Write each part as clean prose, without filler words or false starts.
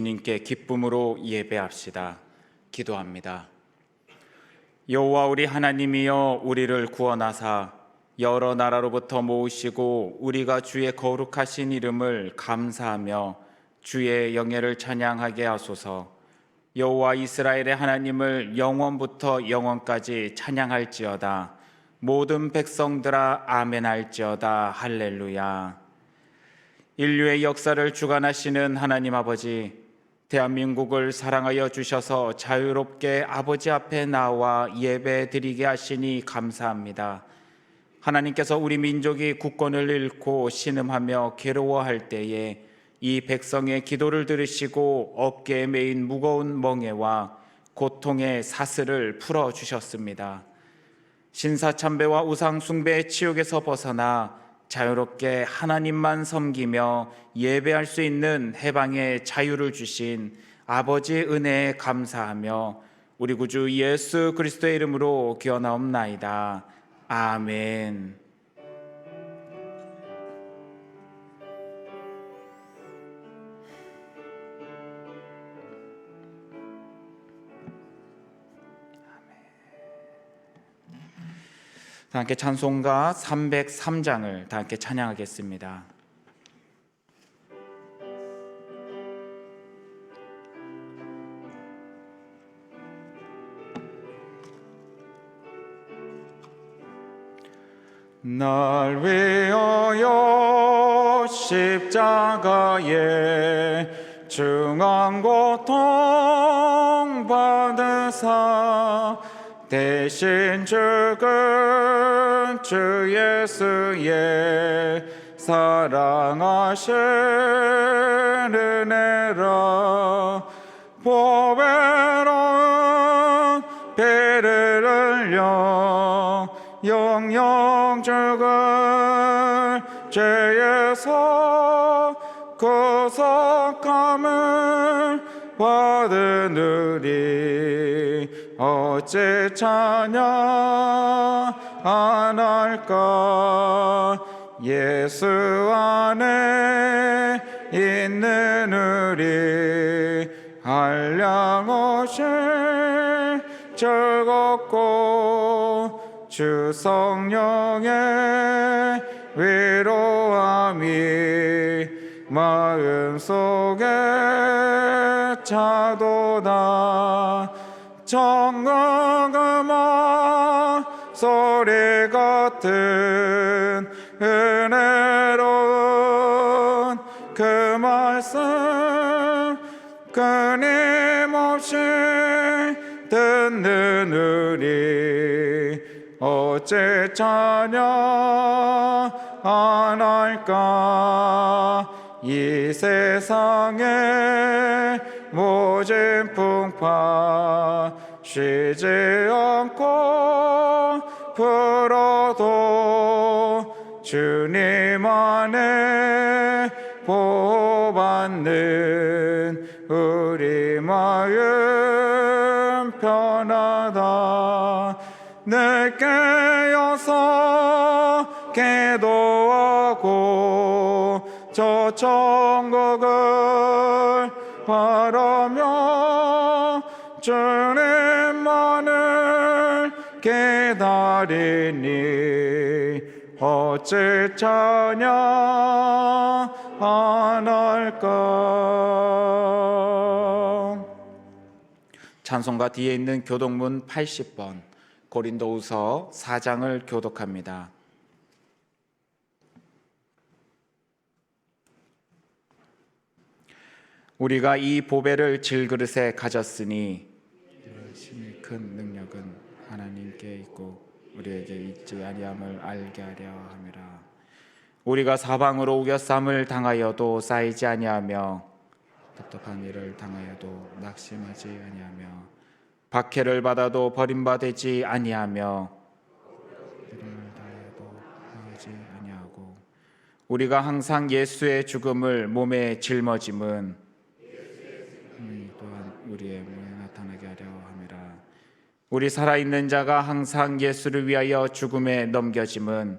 주님께 기쁨으로 예배합시다. 기도합니다. 여호와 우리 하나님이여, 우리를 구원하사 여러 나라로부터 모으시고 우리가 주의 거룩하신 이름을 감사하며 주의 영예를 찬양하게 하소서. 여호와 이스라엘의 하나님을 영원부터 영원까지 찬양할지어다. 모든 백성들아 아멘할지어다. 할렐루야. 인류의 역사를 주관하시는 하나님 아버지, 대한민국을 사랑하여 주셔서 자유롭게 아버지 앞에 나와 예배 드리게 하시니 감사합니다. 하나님께서 우리 민족이 국권을 잃고 신음하며 괴로워할 때에 이 백성의 기도를 들으시고 어깨에 메인 무거운 멍에와 고통의 사슬을 풀어주셨습니다. 신사참배와 우상숭배의 치욕에서 벗어나 자유롭게 하나님만 섬기며 예배할 수 있는 해방의 자유를 주신 아버지의 은혜에 감사하며 우리 구주 예수 그리스도의 이름으로 기원하옵나이다. 아멘. 다 함께 찬송가 303장을 다 함께 찬양하겠습니다. 날 위하여 십자가에 중한 고통 받으사 대신 죽은 주 예수의 사랑하신 은혜라. 보배로운 피를 흘려 영영 죽을 죄에서 구속함을 받은 우리 어찌 찬양 안 할까. 예수 안에 있는 우리 한량없이 즐겁고 주 성령의 위로함이 마음속에 차도다. 정금음악 소리 같은 은혜로운 그 말씀 끊임없이 듣는 우리 어째 찬양 안 할까. 이 세상에 모진 풍파 쉬지 않고 불어도 주님 안에 보호받는 우리 마음 편하다. 늘 깨어서 기도하고 저 천국을 바라며 주님만을 기다리니 어찌 찬양 안 할까. 찬송가 뒤에 있는 교독문 80번 고린도후서 4장을 교독합니다. 우리가 이 보배를 질그릇에 가졌으니 심히 큰 능력은 하나님께 있고 우리에게 있지 아니함을 알게 하려 함이라. 우리가 사방으로 우겨쌈을 당하여도 쌓이지 아니하며 답답한 일을 당하여도 낙심하지 아니하며 박해를 받아도 버림받지 아니하며 이름을 다하여도 하지 아니하고 우리가 항상 예수의 죽음을 몸에 짊어짐은 또한 우리의 몸에 나타나게 하려 함이라. 우리 살아있는 자가 항상 예수를 위하여 죽음에 넘겨짐은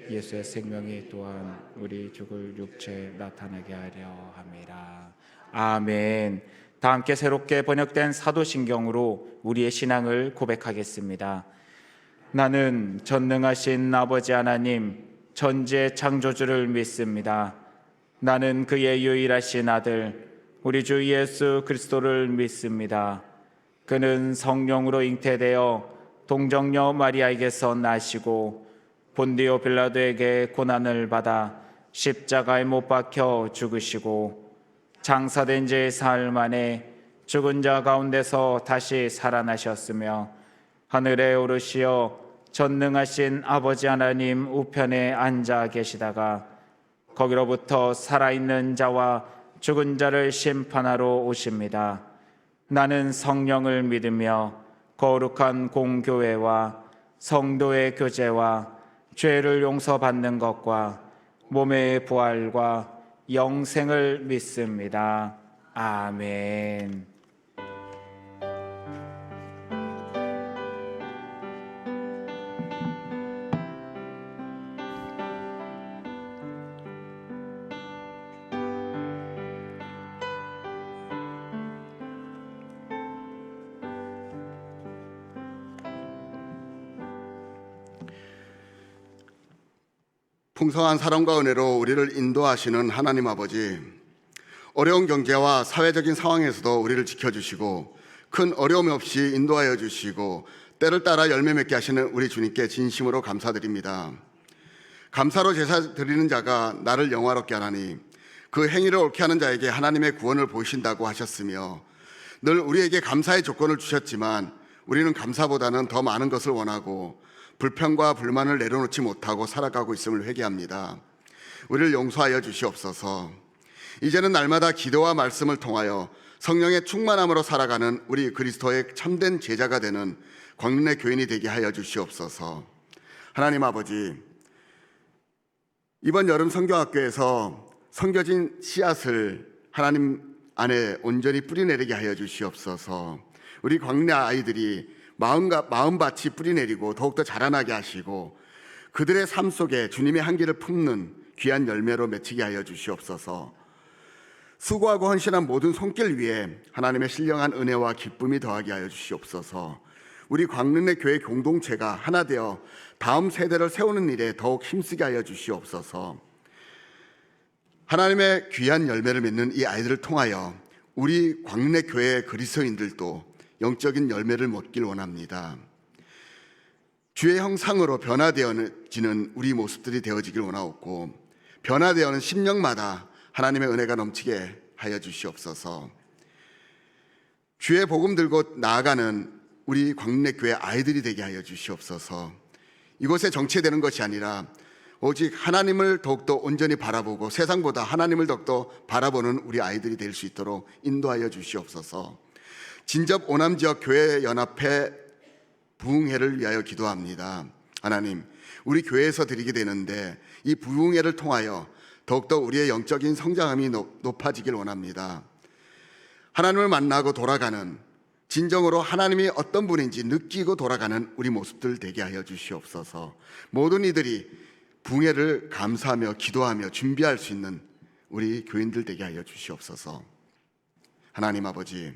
예수의 생명이 또한 우리 죽을 육체에 나타나게 하려 함이라. 아멘. 다 함께 새롭게 번역된 사도신경으로 우리의 신앙을 고백하겠습니다. 나는 전능하신 아버지 하나님, 천지의 창조주를 믿습니다. 나는 그의 유일하신 아들, 우리 주 예수 그리스도를 믿습니다. 그는 성령으로 잉태되어 동정녀 마리아에게서 나시고 본디오 빌라도에게 고난을 받아 십자가에 못 박혀 죽으시고 장사된 지 사흘 만에 죽은 자 가운데서 다시 살아나셨으며 하늘에 오르시어 전능하신 아버지 하나님 우편에 앉아 계시다가 거기로부터 살아있는 자와 죽은 자를 심판하러 오십니다. 나는 성령을 믿으며 거룩한 공교회와 성도의 교제와 죄를 용서받는 것과 몸의 부활과 영생을 믿습니다. 아멘. 풍성한 사랑과 은혜로 우리를 인도하시는 하나님 아버지, 어려운 경제와 사회적인 상황에서도 우리를 지켜주시고 큰 어려움 없이 인도하여 주시고 때를 따라 열매 맺게 하시는 우리 주님께 진심으로 감사드립니다. 감사로 제사 드리는 자가 나를 영화롭게 하나니 그 행위를 옳게 하는 자에게 하나님의 구원을 보이신다고 하셨으며 늘 우리에게 감사의 조건을 주셨지만 우리는 감사보다는 더 많은 것을 원하고 불평과 불만을 내려놓지 못하고 살아가고 있음을 회개합니다. 우리를 용서하여 주시옵소서. 이제는 날마다 기도와 말씀을 통하여 성령의 충만함으로 살아가는 우리 그리스도의 참된 제자가 되는 광림의 교인이 되게 하여 주시옵소서. 하나님 아버지, 이번 여름 선교학교에서 선교진 씨앗을 하나님 안에 온전히 뿌리내리게 하여 주시옵소서. 우리 광림의 아이들이 마음밭이 뿌리내리고 더욱더 자라나게 하시고 그들의 삶 속에 주님의 향기를 품는 귀한 열매로 맺히게 하여 주시옵소서. 수고하고 헌신한 모든 손길 위에 하나님의 신령한 은혜와 기쁨이 더하게 하여 주시옵소서. 우리 광릉의 교회 공동체가 하나 되어 다음 세대를 세우는 일에 더욱 힘쓰게 하여 주시옵소서. 하나님의 귀한 열매를 맺는 이 아이들을 통하여 우리 광릉의 교회 그리스도인들도 영적인 열매를 맺길 원합니다. 주의 형상으로 변화되어지는 우리 모습들이 되어지길 원하옵고 변화되어는 심령마다 하나님의 은혜가 넘치게 하여 주시옵소서. 주의 복음 들고 나아가는 우리 광림교회 아이들이 되게 하여 주시옵소서. 이곳에 정체되는 것이 아니라 오직 하나님을 더욱더 온전히 바라보고 세상보다 하나님을 더욱더 바라보는 우리 아이들이 될 수 있도록 인도하여 주시옵소서. 진접 오남지역 교회 연합회 부흥회를 위하여 기도합니다. 하나님, 우리 교회에서 드리게 되는데 이 부흥회를 통하여 더욱더 우리의 영적인 성장함이 높아지길 원합니다. 하나님을 만나고 돌아가는, 진정으로 하나님이 어떤 분인지 느끼고 돌아가는 우리 모습들 되게 하여 주시옵소서. 모든 이들이 부흥회를 감사하며 기도하며 준비할 수 있는 우리 교인들 되게 하여 주시옵소서. 하나님 아버지,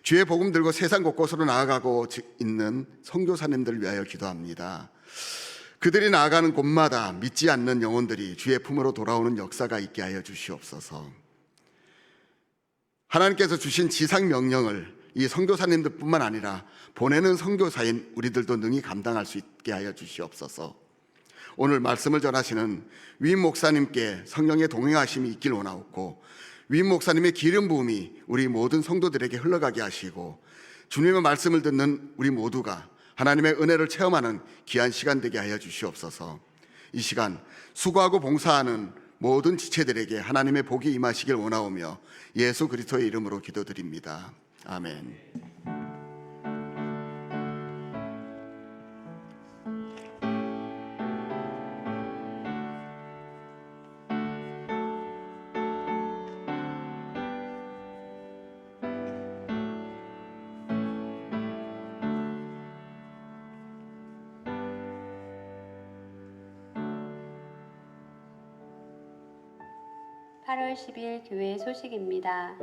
주의 복음 들고 세상 곳곳으로 나아가고 있는 선교사님들을 위하여 기도합니다. 그들이 나아가는 곳마다 믿지 않는 영혼들이 주의 품으로 돌아오는 역사가 있게 하여 주시옵소서. 하나님께서 주신 지상 명령을 이 선교사님들뿐만 아니라 보내는 선교사인 우리들도 능히 감당할 수 있게 하여 주시옵소서. 오늘 말씀을 전하시는 위임 목사님께 성령의 동행하심이 있길 원하옵고 위임 목사님의 기름 부음이 우리 모든 성도들에게 흘러가게 하시고 주님의 말씀을 듣는 우리 모두가 하나님의 은혜를 체험하는 귀한 시간 되게 하여 주시옵소서. 이 시간 수고하고 봉사하는 모든 지체들에게 하나님의 복이 임하시길 원하오며 예수 그리스도의 이름으로 기도드립니다. 아멘. 8월 10일 교회 소식입니다.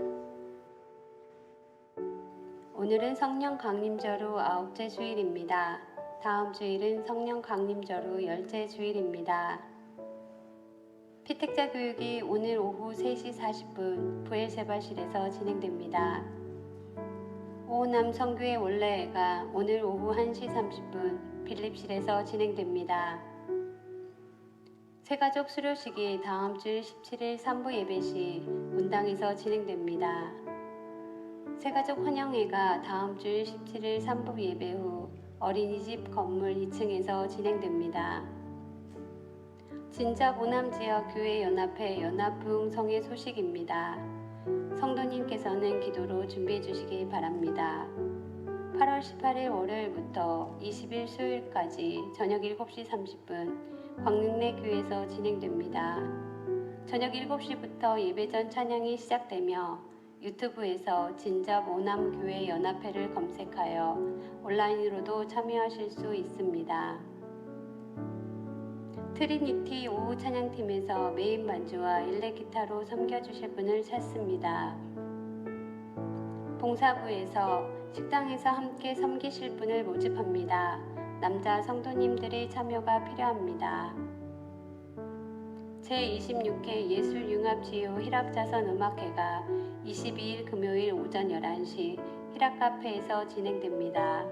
오늘은 성령 강림절후 9째 주일입니다. 다음 주일은 성령 강림절후 10째 주일입니다. 피택자 교육이 오늘 오후 3시 40분 부엘세바실에서 진행됩니다. 오남 성교의 원래가 오늘 오후 1시 30분 빌립실에서 진행됩니다. 새가족 수료식이 다음 주 17일 3부 예배 시 문당에서 진행됩니다. 새가족 환영회가 다음 주 17일 3부 예배 후 어린이집 건물 2층에서 진행됩니다. 진잡 오남지역 교회연합회 연합부흥성의 소식입니다. 성도님께서는 기도로 준비해 주시기 바랍니다. 8월 18일 월요일부터 20일 수요일까지 저녁 7시 30분 광릉내 교회에서 진행됩니다. 저녁 7시부터 예배 전 찬양이 시작되며 유튜브에서 진잡 오남교회 연합회를 검색하여 온라인으로도 참여하실 수 있습니다. 트리니티 오후 찬양팀에서 메인 반주와 일렉 기타로 섬겨주실 분을 찾습니다. 봉사부에서 식당에서 함께 섬기실 분을 모집합니다. 남자 성도님들의 참여가 필요합니다. 제26회 예술융합지요 희락자선음악회가 22일 금요일 오전 11시 희락카페에서 진행됩니다.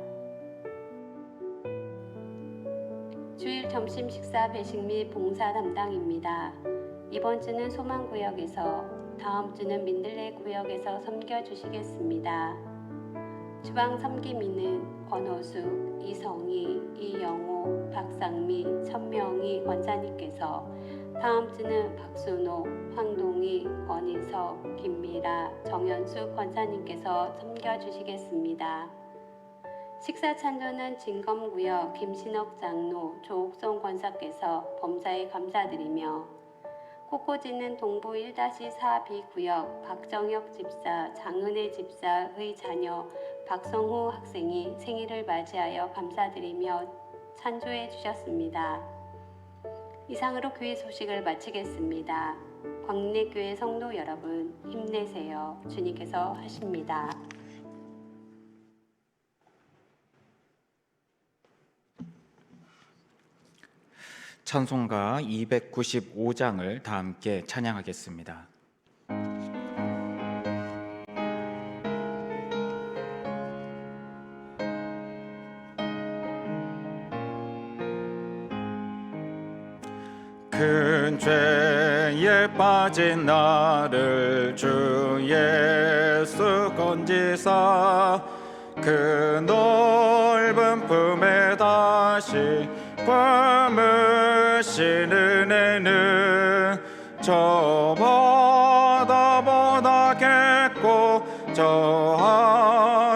주일 점심 식사 배식 및 봉사 담당입니다. 이번 주는 소망구역에서, 다음 주는 민들레 구역에서 섬겨주시겠습니다. 주방 섬김이는 권호숙, 이성희, 이영호, 박상미, 천명희 권사님께서, 다음 주는 박순호, 황동희, 권희석, 김미라, 정현숙 권사님께서 섬겨주시겠습니다. 식사 찬조는 진검구역 김신옥 장로, 조옥성 권사께서 범사에 감사드리며, 코코지는 동부 1-4B 구역 박정혁 집사, 장은혜 집사의 자녀 박성호 학생이 생일을 맞이하여 감사드리며 찬조해 주셨습니다. 이상으로 교회 소식을 마치겠습니다. 광내교회 성도 여러분, 힘내세요. 주님께서 하십니다. 찬송가 295장을 다 함께 찬양하겠습니다. 큰 죄에 빠진 나를 주 예수 건지사 그 넓은 품에 다시 품으신 은혜는 저 바다보다 깊고 저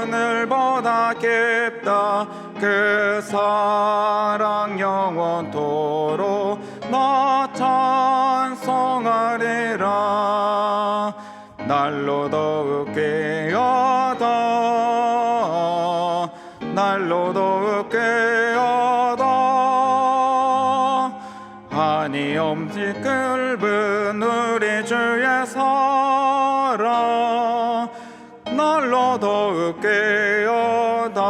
하늘보다 깊다. 그 사랑 영원토록 나 찬송하리라. 날로 더욱 깨어다 날로 더욱 깨어다 한이 없이 끓은 우리 주의 사랑 날로 더욱 깨어다.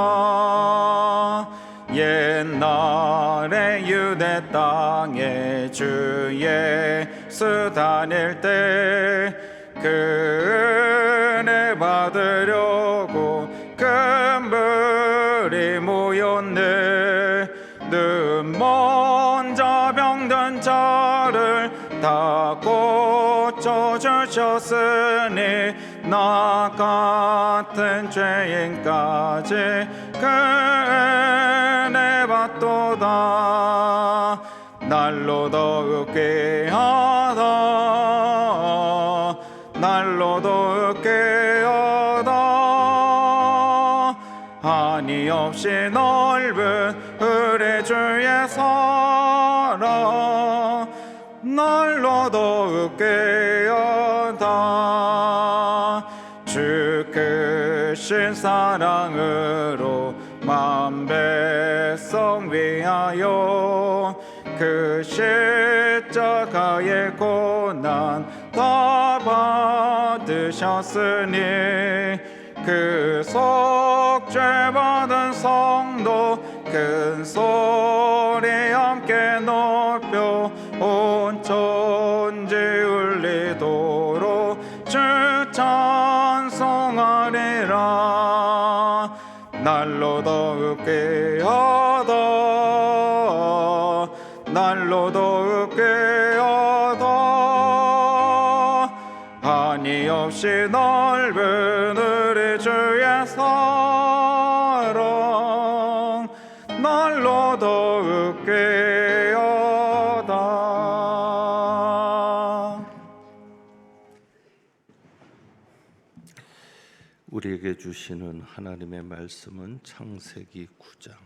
옛날에 유대 땅에 주 예수 다닐 때 그 은혜 받으려고 큰 물이 모였네. 눈 먼저 병든 자를 다 고쳐주셨으니 나 같은 죄인까지 그 은혜 받도다. 날로 더욱 깨어다 날로 더욱 깨어다 한이 없이 넓은 우리 주의 사랑 날로 더욱 깨어다. 주 크신 사랑으로 만 백성 위하여 그 십자가의 고난 다 받으셨으니 그 속죄 받은 성도 큰 소리 함께 높여 온 천지 울리도록 주 찬송하리라. 날로 더욱게 하다 날로 더욱게 하다 한이 없이 넓은 우리 주의 사랑 날로 더욱게 하다. 우리에게 주시는 하나님의 말씀은 창세기 9장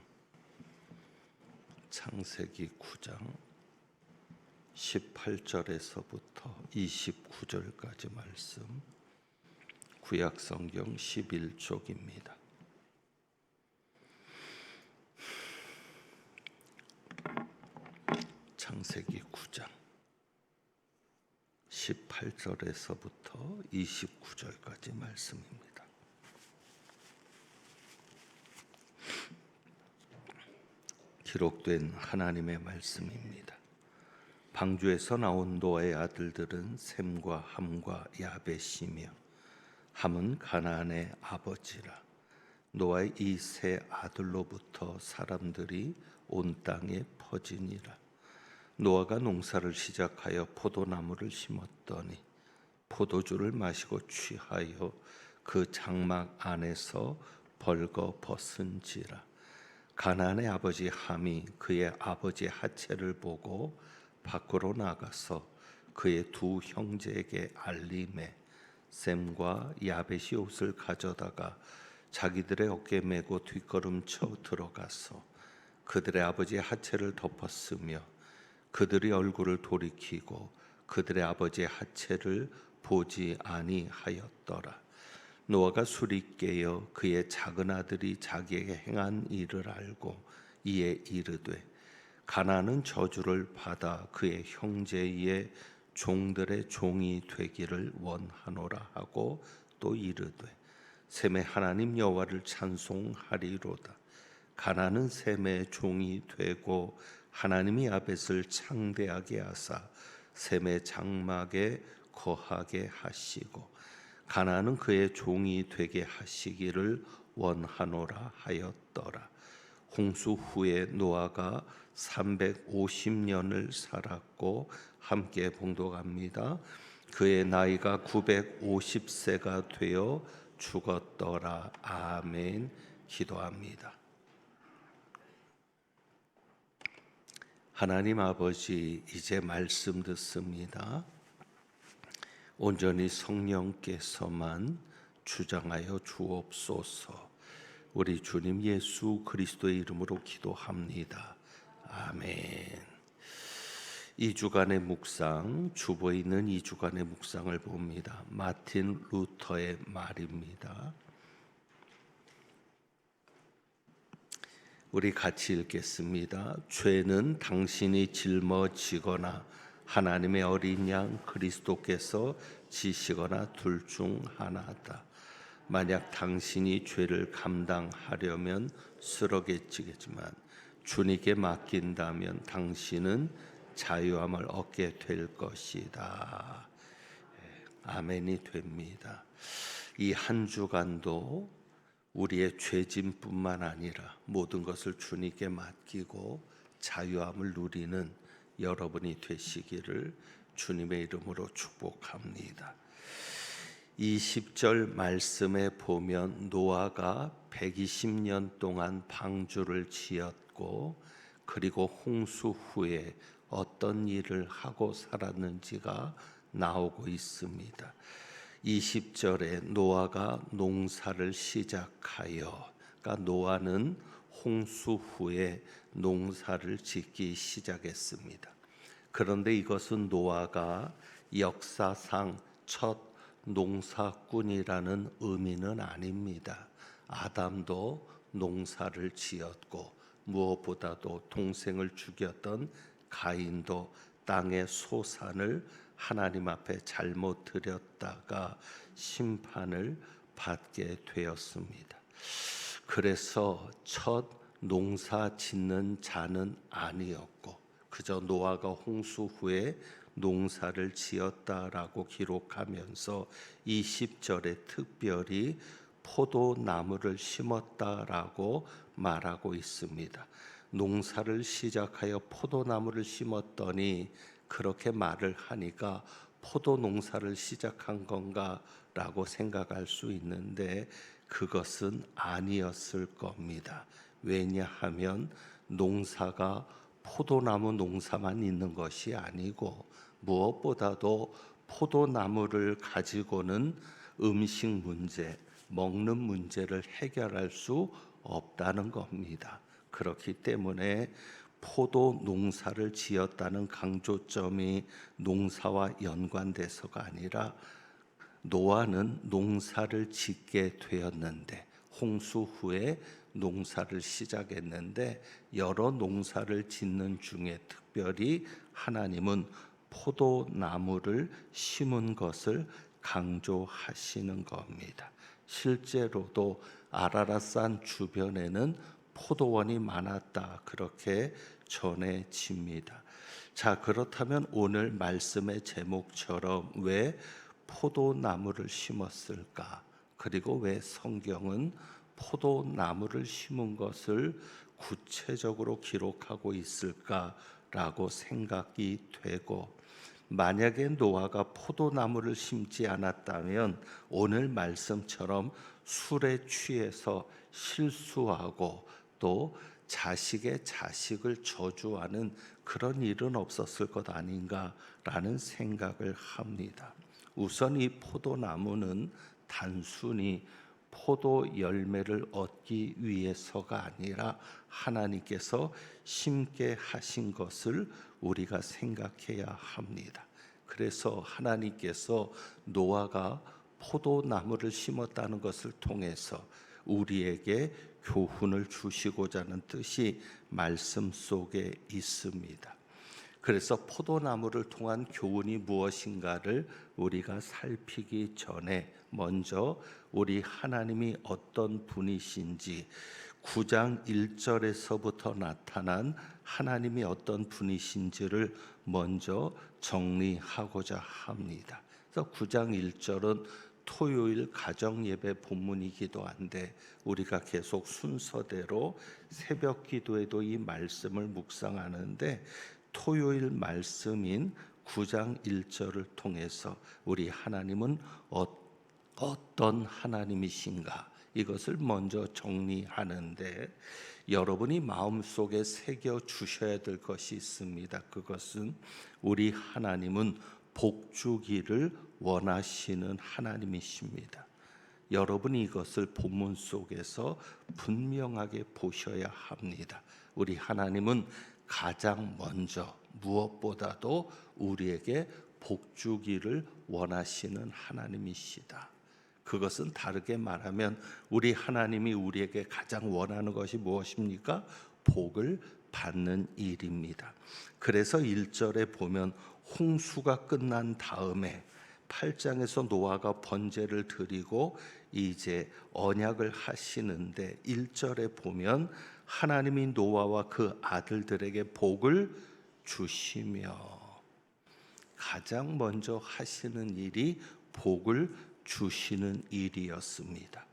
18절에서부터 29절까지 말씀, 구약성경 11쪽입니다. 창세기 9장 18절에서부터 29절까지 말씀입니다. 기록된 하나님의 말씀입니다. 방주에서 나온 노아의 아들들은 셈과 함과 야벳이며 함은 가나안의 아버지라. 노아의 이 세 아들로부터 사람들이 온 땅에 퍼지니라. 노아가 농사를 시작하여 포도나무를 심었더니 포도주를 마시고 취하여 그 장막 안에서 벌거벗은지라. 가나안의 아버지 함이 그의 아버지 하체를 보고 밖으로 나가서 그의 두 형제에게 알림해 셈과 야벳이 옷을 가져다가 자기들의 어깨에 메고 뒷걸음쳐 들어가서 그들의 아버지 하체를 덮었으며 그들이 얼굴을 돌이키고 그들의 아버지 하체를 보지 아니하였더라. 노아가 술이 깨어 그의 작은 아들이 자기에게 행한 일을 알고 이에 이르되 가나안은 저주를 받아 그의 형제의 종들의 종이 되기를 원하노라 하고 또 이르되 셈의 하나님 여호와를 찬송하리로다. 가나안은 셈의 종이 되고 하나님이 야벳을 창대하게 하사 셈의 장막에 거하게 하시고 가나안은 그의 종이 되게 하시기를 원하노라 하였더라. 홍수 후에 노아가 350년을 살았고 함께 봉독합니다. 그의 나이가 950세가 되어 죽었더라. 아멘. 기도합니다. 하나님 아버지, 이제 말씀 듣습니다. 온전히 성령께서만 주장하여 주옵소서. 우리 주님 예수 그리스도의 이름으로 기도합니다. 아멘. 2주간의 묵상, 주보에 있는 2주간의 묵상을 봅니다. 마틴 루터의 말입니다. 우리 같이 읽겠습니다. 죄는 당신이 짊어지거나 하나님의 어린 양 그리스도께서 지시거나 둘 중 하나다. 만약 당신이 죄를 감당하려면 쓰러지겠지만 주님께 맡긴다면 당신은 자유함을 얻게 될 것이다. 아멘이 됩니다. 이 한 주간도 우리의 죄짐뿐만 아니라 모든 것을 주님께 맡기고 자유함을 누리는 여러분이 되시기를 주님의 이름으로 축복합니다. 20절 말씀에 보면 노아가 120년 동안 방주를 지었고 그리고 홍수 후에 어떤 일을 하고 살았는지가 나오고 있습니다. 20절에 노아가 농사를 시작하여, 그러니까 노아는 홍수 후에 농사를 짓기 시작했습니다. 그런데 이것은 노아가 역사상 첫 농사꾼이라는 의미는 아닙니다. 아담도 농사를 지었고 무엇보다도 동생을 죽였던 가인도 땅의 소산을 하나님 앞에 잘못 드렸다가 심판을 받게 되었습니다. 그래서 첫 농사 짓는 자는 아니었고 그저 노아가 홍수 후에 농사를 지었다라고 기록하면서 20절에 특별히 포도나무를 심었다라고 말하고 있습니다. 농사를 시작하여 포도나무를 심었더니 그렇게 말을 하니까 포도 농사를 시작한 건가라고 생각할 수 있는데 그것은 아니었을 겁니다. 왜냐하면 농사가 포도나무 농사만 있는 것이 아니고 무엇보다도 포도나무를 가지고는 음식 문제, 먹는 문제를 해결할 수 없다는 겁니다. 그렇기 때문에 포도 농사를 지었다는 강조점이 농사와 연관돼서가 아니라 노아는 농사를 짓게 되었는데 홍수 후에 농사를 시작했는데 여러 농사를 짓는 중에 특별히 하나님은 포도나무를 심은 것을 강조하시는 겁니다. 실제로도 아라랏산 주변에는 포도원이 많았다 그렇게 전해집니다. 자, 그렇다면 오늘 말씀의 제목처럼 왜 포도나무를 심었을까? 그리고 왜 성경은 포도나무를 심은 것을 구체적으로 기록하고 있을까라고 생각이 되고, 만약에 노아가 포도나무를 심지 않았다면 오늘 말씀처럼 술에 취해서 실수하고 또 자식의 자식을 저주하는 그런 일은 없었을 것 아닌가라는 생각을 합니다. 우선 이 포도나무는 단순히 포도 열매를 얻기 위해서가 아니라 하나님께서 심게 하신 것을 우리가 생각해야 합니다. 그래서 하나님께서 노아가 포도나무를 심었다는 것을 통해서 우리에게 교훈을 주시고자 하는 뜻이 말씀 속에 있습니다. 그래서 포도나무를 통한 교훈이 무엇인가를 우리가 살피기 전에 먼저 우리 하나님이 어떤 분이신지 9장 1절에서부터 나타난 하나님이 어떤 분이신지를 먼저 정리하고자 합니다. 그래서 9장 1절은 토요일 가정예배 본문이기도 한데 우리가 계속 순서대로 새벽 기도에도 이 말씀을 묵상하는데 토요일 말씀인 9장 1절을 통해서 우리 하나님은 어떤 하나님이신가 이것을 먼저 정리하는데 여러분이 마음속에 새겨 주셔야 될 것이 있습니다. 그것은 우리 하나님은 복주기를 원하시는 하나님이십니다. 여러분이 이것을 본문 속에서 분명하게 보셔야 합니다. 우리 하나님은 가장 먼저 무엇보다도 우리에게 복주기를 원하시는 하나님이시다. 그것은 다르게 말하면 우리 하나님이 우리에게 가장 원하는 것이 무엇입니까? 복을 받는 일입니다. 그래서 1절에 보면 홍수가 끝난 다음에 8장에서 노아가 번제를 드리고 이제 언약을 하시는데 1절에 보면 하나님이 노아와 그 아들들에게 복을 주시며 가장 먼저 하시는 일이 복을 주시는 일이었습니다.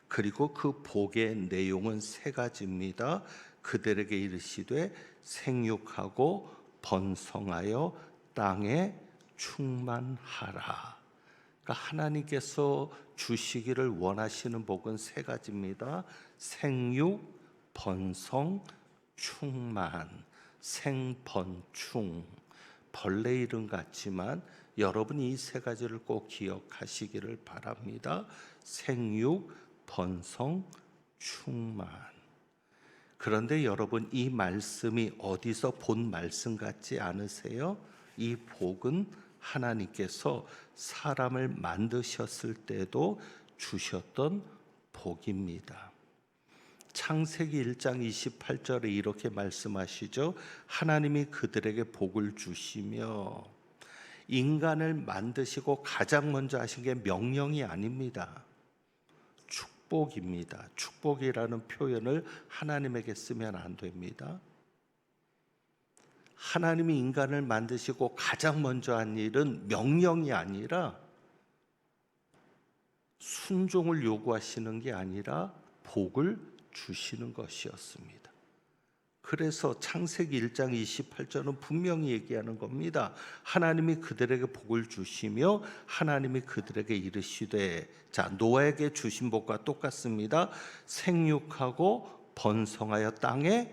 그리고 그 복의 내용은 세 가지입니다. 그들에게 이르시되 생육하고 번성하여 땅에 충만하라. 그러니까 하나님께서 주시기를 원하시는 복은 세 가지입니다. 생육, 번성, 충만. 생번충. 벌레 이름 같지만 여러분이 이 세 가지를 꼭 기억하시기를 바랍니다. 생육, 번성, 충만. 그런데 여러분 이 말씀이 어디서 본 말씀 같지 않으세요? 이 복은 하나님께서 사람을 만드셨을 때도 주셨던 복입니다. 창세기 1장 28절에 이렇게 말씀하시죠. 하나님이 그들에게 복을 주시며 인간을 만드시고 가장 먼저 하신 게 명령이 아닙니다. 축복입니다. 축복이라는 표현을 하나님에게 쓰면 안 됩니다. 하나님이 인간을 만드시고 가장 먼저 한 일은 명령이 아니라 순종을 요구하시는 게 아니라 복을 주시는 것이었습니다. 그래서 창세기 1장 28절은 분명히 얘기하는 겁니다. 하나님이 그들에게 복을 주시며 하나님이 그들에게 이르시되, 자, 노아에게 주신 복과 똑같습니다. 생육하고 번성하여 땅에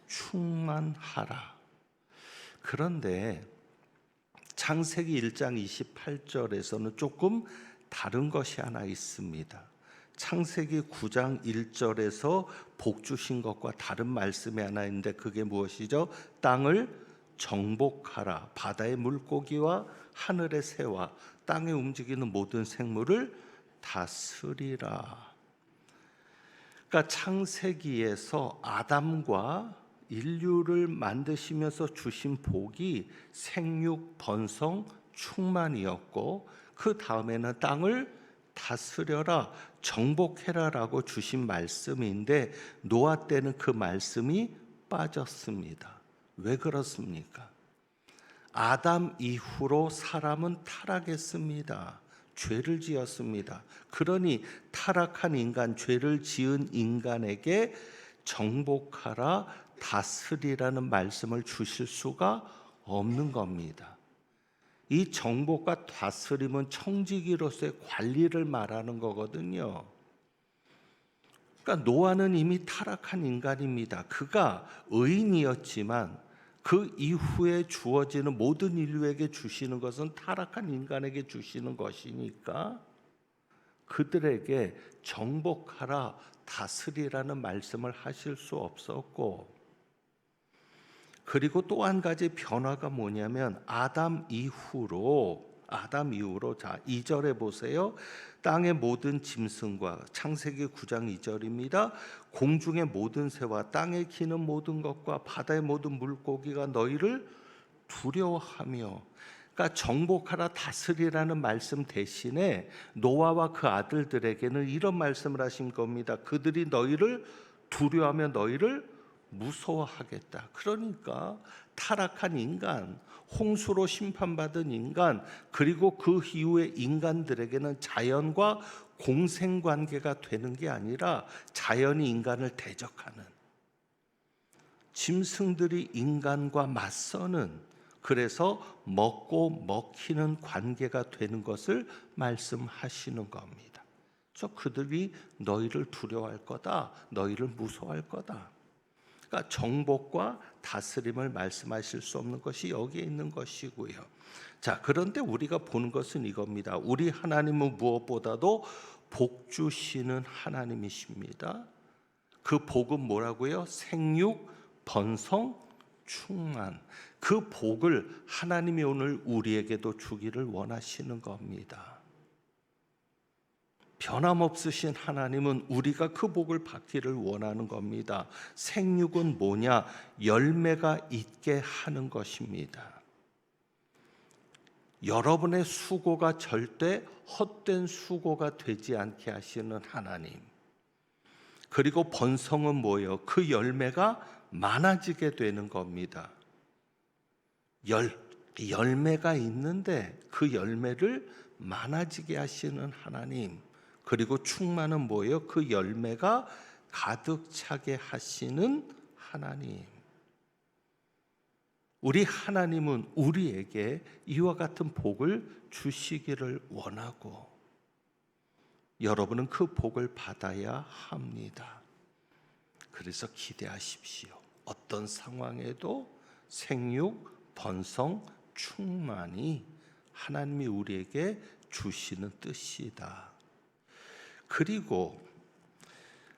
충만하라. 그런데 창세기 1장 28절에서는 조금 다른 것이 하나 있습니다. 창세기 9장 1절에서 복 주신 것과 다른 말씀이 하나 있는데 그게 무엇이죠? 땅을 정복하라. 바다의 물고기와 하늘의 새와 땅에 움직이는 모든 생물을 다스리라. 그러니까 창세기에서 아담과 인류를 만드시면서 주신 복이 생육, 번성, 충만이었고, 그 다음에는 땅을 다스려라, 정복해라라고 주신 말씀인데 노아 때는 그 말씀이 빠졌습니다. 왜 그렇습니까? 아담 이후로 사람은 타락했습니다. 죄를 지었습니다. 그러니 타락한 인간, 죄를 지은 인간에게 정복하라, 다스리라는 말씀을 주실 수가 없는 겁니다. 이 정복과 다스림은 청지기로서의 관리를 말하는 거거든요. 그러니까 노아는 이미 타락한 인간입니다. 그가 의인이었지만 그 이후에 주어지는 모든 인류에게 주시는 것은 타락한 인간에게 주시는 것이니까 그들에게 정복하라, 다스리라는 말씀을 하실 수 없었고, 그리고 또 한 가지 변화가 뭐냐면 아담 이후로 자 2절에 보세요. 땅의 모든 짐승과, 창세기 9장 2절입니다. 공중의 모든 새와 땅에 기는 모든 것과 바다의 모든 물고기가 너희를 두려워하며, 그러니까 정복하라, 다스리라는 말씀 대신에 노아와 그 아들들에게는 이런 말씀을 하신 겁니다. 그들이 너희를 두려워하며 너희를 무서워하겠다. 그러니까 타락한 인간, 홍수로 심판받은 인간, 그리고 그 이후에 인간들에게는 자연과 공생관계가 되는 게 아니라 자연이 인간을 대적하는, 짐승들이 인간과 맞서는, 그래서 먹고 먹히는 관계가 되는 것을 말씀하시는 겁니다. 그래서 그들이 너희를 두려워할 거다, 너희를 무서워할 거다. 그러니까 정복과 다스림을 말씀하실 수 없는 것이 여기에 있는 것이고요. 자, 그런데 우리가 보는 것은 이겁니다. 우리 하나님은 무엇보다도 복 주시는 하나님이십니다. 그 복은 뭐라고요? 생육, 번성, 충만. 그 복을 하나님이 오늘 우리에게도 주기를 원하시는 겁니다. 변함없으신 하나님은 우리가 그 복을 받기를 원하는 겁니다. 생육은 뭐냐? 열매가 있게 하는 것입니다. 여러분의 수고가 절대 헛된 수고가 되지 않게 하시는 하나님. 그리고 번성은 뭐예요? 그 열매가 많아지게 되는 겁니다. 열매가 있는데 그 열매를 많아지게 하시는 하나님. 그리고 충만은 뭐예요? 그 열매가 가득 차게 하시는 하나님. 우리 하나님은 우리에게 이와 같은 복을 주시기를 원하고 여러분은 그 복을 받아야 합니다. 그래서 기대하십시오. 어떤 상황에도 생육, 번성, 충만이 하나님이 우리에게 주시는 뜻이다. 그리고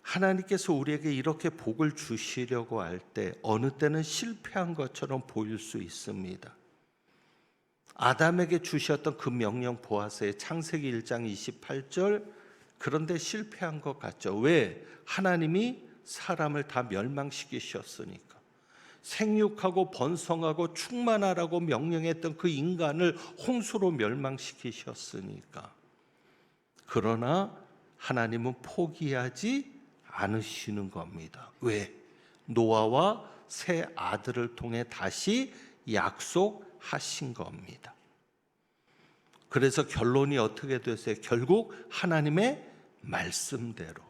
하나님께서 우리에게 이렇게 복을 주시려고 할 때 어느 때는 실패한 것처럼 보일 수 있습니다. 아담에게 주셨던 그 명령 보아서의 창세기 1장 28절, 그런데 실패한 것 같죠. 왜? 하나님이 사람을 다 멸망시키셨으니까. 생육하고 번성하고 충만하라고 명령했던 그 인간을 홍수로 멸망시키셨으니까. 그러나 하나님은 포기하지 않으시는 겁니다. 왜? 노아와 세 아들을 통해 다시 약속하신 겁니다. 그래서 결론이 어떻게 됐어요? 결국 하나님의 말씀대로,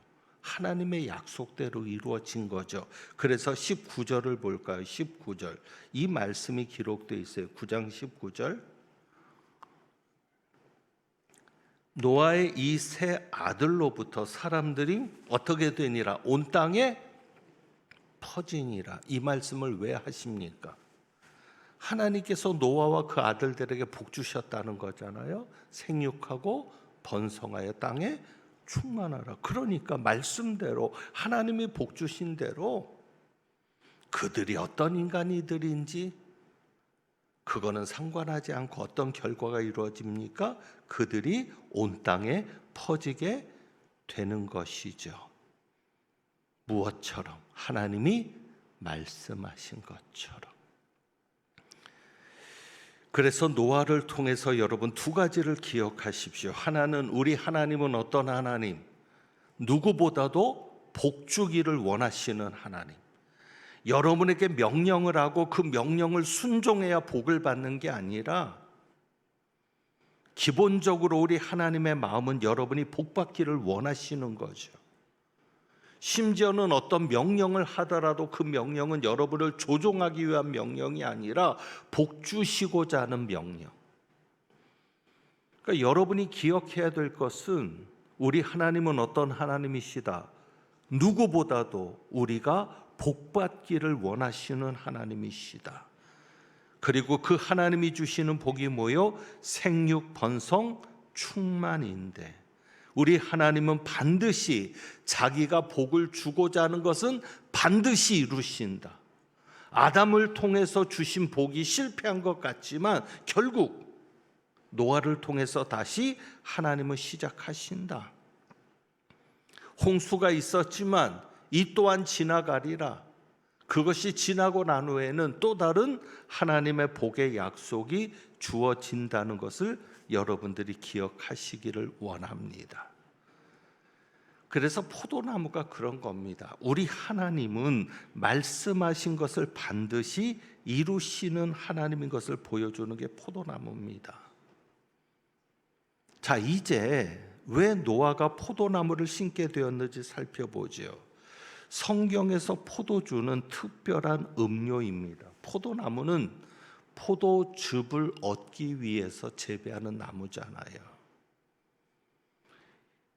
하나님의 약속대로 이루어진 거죠. 그래서 19절을 볼까요? 19절. 이 말씀이 기록되어 있어요. 9장 19절. 노아의 이 세 아들로부터 사람들이 어떻게 되니라? 온 땅에 퍼지니라. 이 말씀을 왜 하십니까? 하나님께서 노아와 그 아들들에게 복 주셨다는 거잖아요. 생육하고 번성하여 땅에 충만하라. 그러니까 말씀대로 하나님이 복 주신 대로 그들이 어떤 인간이들인지 그거는 상관하지 않고 어떤 결과가 이루어집니까? 그들이 온 땅에 퍼지게 되는 것이죠. 무엇처럼? 하나님이 말씀하신 것처럼. 그래서 노아를 통해서 여러분 두 가지를 기억하십시오. 하나는 우리 하나님은 어떤 하나님? 누구보다도 복 주기를 원하시는 하나님. 여러분에게 명령을 하고 그 명령을 순종해야 복을 받는 게 아니라 기본적으로 우리 하나님의 마음은 여러분이 복 받기를 원하시는 거죠. 심지어는 어떤 명령을 하더라도 그 명령은 여러분을 조종하기 위한 명령이 아니라 복 주시고자 하는 명령. 그러니까 여러분이 기억해야 될 것은 우리 하나님은 어떤 하나님이시다. 누구보다도 우리가 복 받기를 원하시는 하나님이시다. 그리고 그 하나님이 주시는 복이 뭐요? 생육, 번성, 충만인데 우리 하나님은 반드시 자기가 복을 주고자 하는 것은 반드시 이루신다. 아담을 통해서 주신 복이 실패한 것 같지만 결국 노아를 통해서 다시 하나님은 시작하신다. 홍수가 있었지만 이 또한 지나가리라. 그것이 지나고 난 후에는 또 다른 하나님의 복의 약속이 주어진다는 것을 여러분들이 기억하시기를 원합니다. 그래서 포도나무가 그런 겁니다. 우리 하나님은 말씀하신 것을 반드시 이루시는 하나님인 것을 보여주는 게 포도나무입니다. 자, 이제 왜 노아가 포도나무를 심게 되었는지 살펴보죠. 성경에서 포도주는 특별한 음료입니다. 포도나무는 포도즙을 얻기 위해서 재배하는 나무잖아요.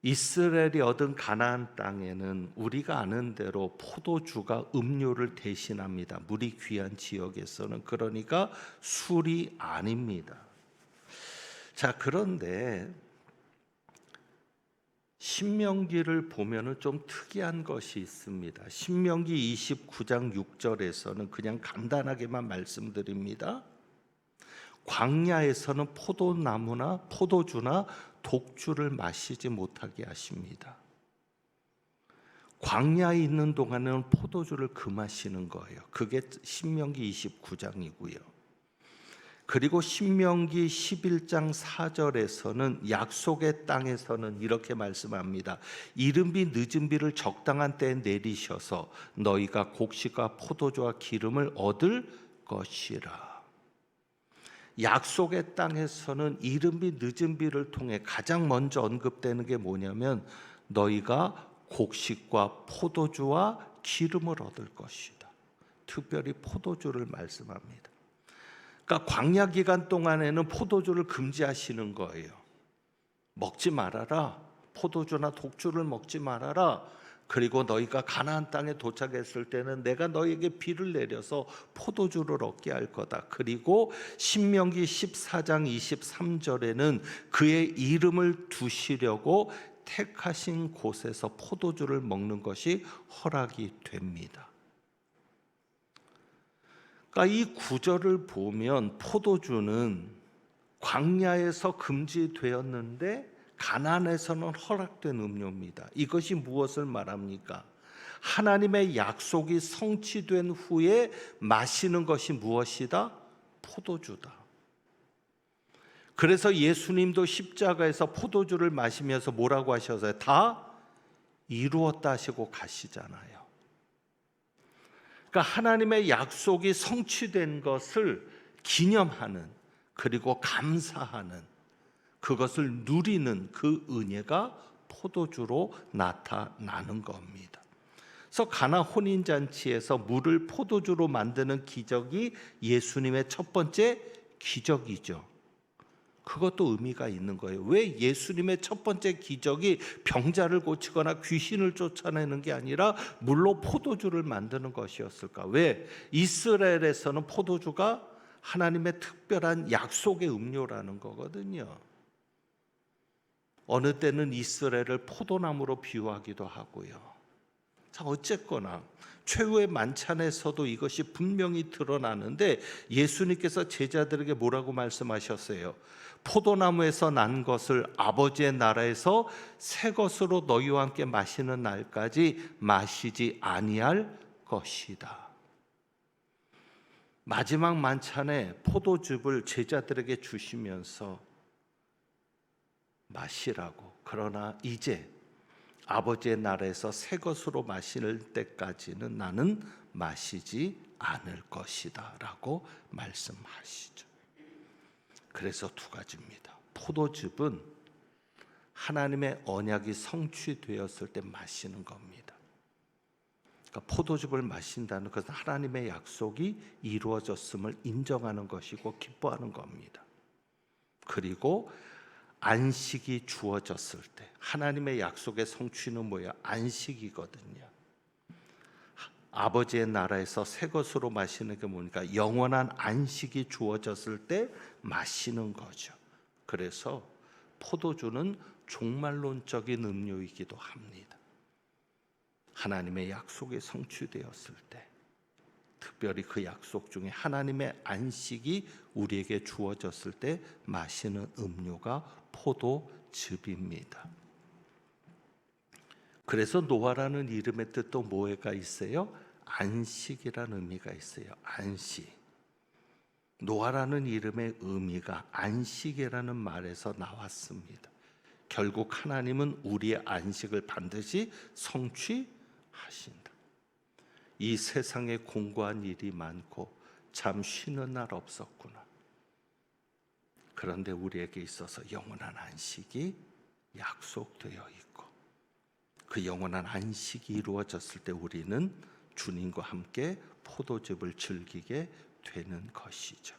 이스라엘이 얻은 가나안 땅에는 우리가 아는 대로 포도주가 음료를 대신합니다. 물이 귀한 지역에서는. 그러니까 술이 아닙니다. 자, 그런데 신명기를 보면은 좀 특이한 것이 있습니다. 신명기 29장 6절에서는 그냥 간단하게만 말씀드립니다. 광야에서는 포도나무나 포도주나 독주를 마시지 못하게 하십니다. 광야에 있는 동안에는 포도주를 금하시는 거예요. 그게 신명기 29장이고요. 그리고 신명기 11장 4절에서는 약속의 땅에서는 이렇게 말씀합니다. 이른 비 늦은 비를 적당한 때에 내리셔서 너희가 곡식과 포도주와 기름을 얻을 것이라. 약속의 땅에서는 이른 비 늦은 비를 통해 가장 먼저 언급되는 게 뭐냐면 너희가 곡식과 포도주와 기름을 얻을 것이다. 특별히 포도주를 말씀합니다. 그러니까 광야 기간 동안에는 포도주를 금지하시는 거예요. 먹지 말아라. 포도주나 독주를 먹지 말아라. 그리고 너희가 가나안 땅에 도착했을 때는 내가 너희에게 비를 내려서 포도주를 얻게 할 거다. 그리고 신명기 14장 23절에는 그의 이름을 두시려고 택하신 곳에서 포도주를 먹는 것이 허락이 됩니다. 그러니까 이 구절을 보면 포도주는 광야에서 금지되었는데 가나안에서는 허락된 음료입니다. 이것이 무엇을 말합니까? 하나님의 약속이 성취된 후에 마시는 것이 무엇이다? 포도주다. 그래서 예수님도 십자가에서 포도주를 마시면서 뭐라고 하셔서요? 다 이루었다 하시고 가시잖아요. 그러니까 하나님의 약속이 성취된 것을 기념하는, 그리고 감사하는, 그것을 누리는 그 은혜가 포도주로 나타나는 겁니다. 그래서 가나 혼인잔치에서 물을 포도주로 만드는 기적이 예수님의 첫 번째 기적이죠. 그것도 의미가 있는 거예요. 왜 예수님의 첫 번째 기적이 병자를 고치거나 귀신을 쫓아내는 게 아니라 물로 포도주를 만드는 것이었을까? 왜? 이스라엘에서는 포도주가 하나님의 특별한 약속의 음료라는 거거든요. 어느 때는 이스라엘을 포도나무로 비유하기도 하고요. 자, 어쨌거나 최후의 만찬에서도 이것이 분명히 드러나는데 예수님께서 제자들에게 뭐라고 말씀하셨어요? 포도나무에서 난 것을 아버지의 나라에서 새 것으로 너희와 함께 마시는 날까지 마시지 아니할 것이다. 마지막 만찬에 포도즙을 제자들에게 주시면서 마시라고, 그러나 이제 아버지의 나라에서 새 것으로 마실 때까지는 나는 마시지 않을 것이다 라고 말씀하시죠. 그래서 두 가지입니다. 포도즙은 하나님의 언약이 성취되었을 때 마시는 겁니다. 그러니까 포도즙을 마신다는 것은 하나님의 약속이 이루어졌음을 인정하는 것이고 기뻐하는 겁니다. 그리고 안식이 주어졌을 때, 하나님의 약속의 성취는 뭐야? 안식이거든요. 아버지의 나라에서 새 것으로 마시는 게 뭡니까? 영원한 안식이 주어졌을 때 마시는 거죠. 그래서 포도주는 종말론적인 음료이기도 합니다. 하나님의 약속이 성취되었을 때, 특별히 그 약속 중에 하나님의 안식이 우리에게 주어졌을 때 마시는 음료가 포도즙입니다. 그래서 노아라는 이름의 뜻도 뭐가 있어요? 안식이라는 의미가 있어요. 안식. 노아라는 이름의 의미가 안식이라는 말에서 나왔습니다. 결국 하나님은 우리의 안식을 반드시 성취하신다. 이 세상에 공고한 일이 많고 참 쉬는 날 없었구나. 그런데 우리에게 있어서 영원한 안식이 약속되어 있고, 그 영원한 안식이 이루어졌을 때 우리는 주님과 함께 포도즙을 즐기게 되는 것이죠.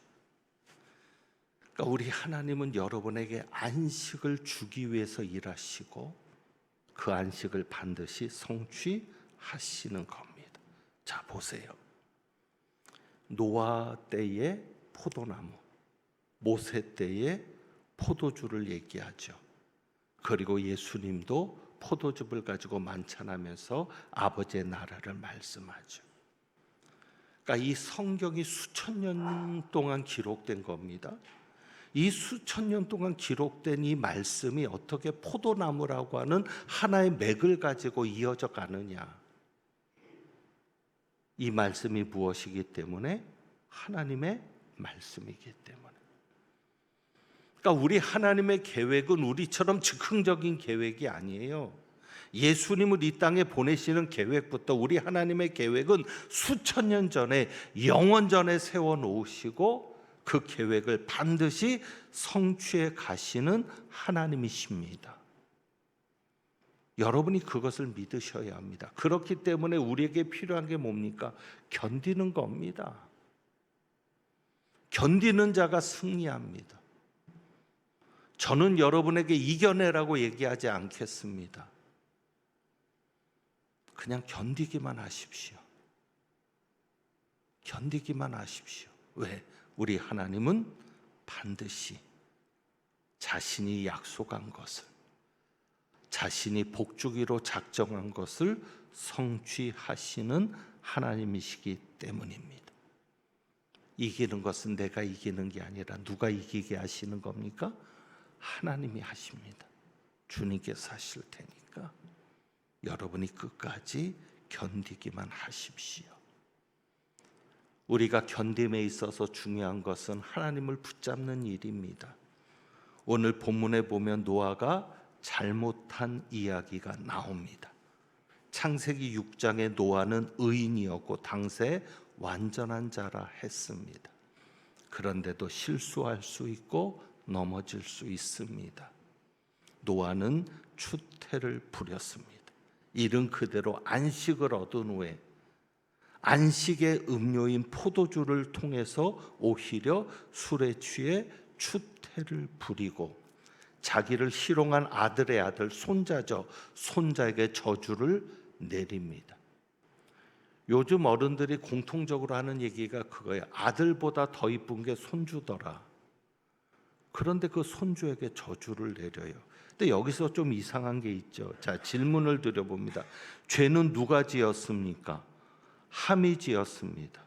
그러니까 우리 하나님은 여러분에게 안식을 주기 위해서 일하시고 그 안식을 반드시 성취하시는 겁니다. 자, 보세요. 노아 때의 포도나무, 모세 때의 포도주를 얘기하죠. 그리고 예수님도 포도즙을 가지고 만찬하면서 아버지의 나라를 말씀하죠. 그러니까 이 성경이 수천 년 동안 기록된 겁니다. 이 수천 년 동안 기록된 이 말씀이 어떻게 포도나무라고 하는 하나의 맥을 가지고 이어져 가느냐? 이 말씀이 무엇이기 때문에? 하나님의 말씀이기 때문에. 그러니까 우리 하나님의 계획은 우리처럼 즉흥적인 계획이 아니에요. 예수님을 이 땅에 보내시는 계획부터 우리 하나님의 계획은 수천 년 전에, 영원 전에 세워놓으시고 그 계획을 반드시 성취해 가시는 하나님이십니다. 여러분이 그것을 믿으셔야 합니다. 그렇기 때문에 우리에게 필요한 게 뭡니까? 견디는 겁니다. 견디는 자가 승리합니다. 저는 여러분에게 이겨내라고 얘기하지 않겠습니다. 그냥 견디기만 하십시오. 견디기만 하십시오. 왜? 우리 하나님은 반드시 자신이 약속한 것을, 자신이 복주기로 작정한 것을 성취하시는 하나님이시기 때문입니다. 이기는 것은 내가 이기는 게 아니라 누가 이기게 하시는 겁니까? 하나님이 하십니다. 주님께서 하실 테니까 여러분이 끝까지 견디기만 하십시오. 우리가 견딤에 있어서 중요한 것은 하나님을 붙잡는 일입니다. 오늘 본문에 보면 노아가 잘못한 이야기가 나옵니다. 창세기 6장에 노아는 의인이었고 당세 완전한 자라 했습니다. 그런데도 실수할 수 있고 넘어질 수 있습니다. 노아는 추태를 부렸습니다. 이른 그대로 안식을 얻은 후에 안식의 음료인 포도주를 통해서 오히려 술에 취해 추태를 부리고 자기를 희롱한 아들의 아들 손자죠. 손자에게 저주를 내립니다. 요즘 어른들이 공통적으로 하는 얘기가 그거예요. 아들보다 더 이쁜 게 손주더라. 그런데 그 손주에게 저주를 내려요. 근데 여기서 좀 이상한 게 있죠. 자, 질문을 드려봅니다. 죄는 누가 지었습니까? 함이 지었습니다.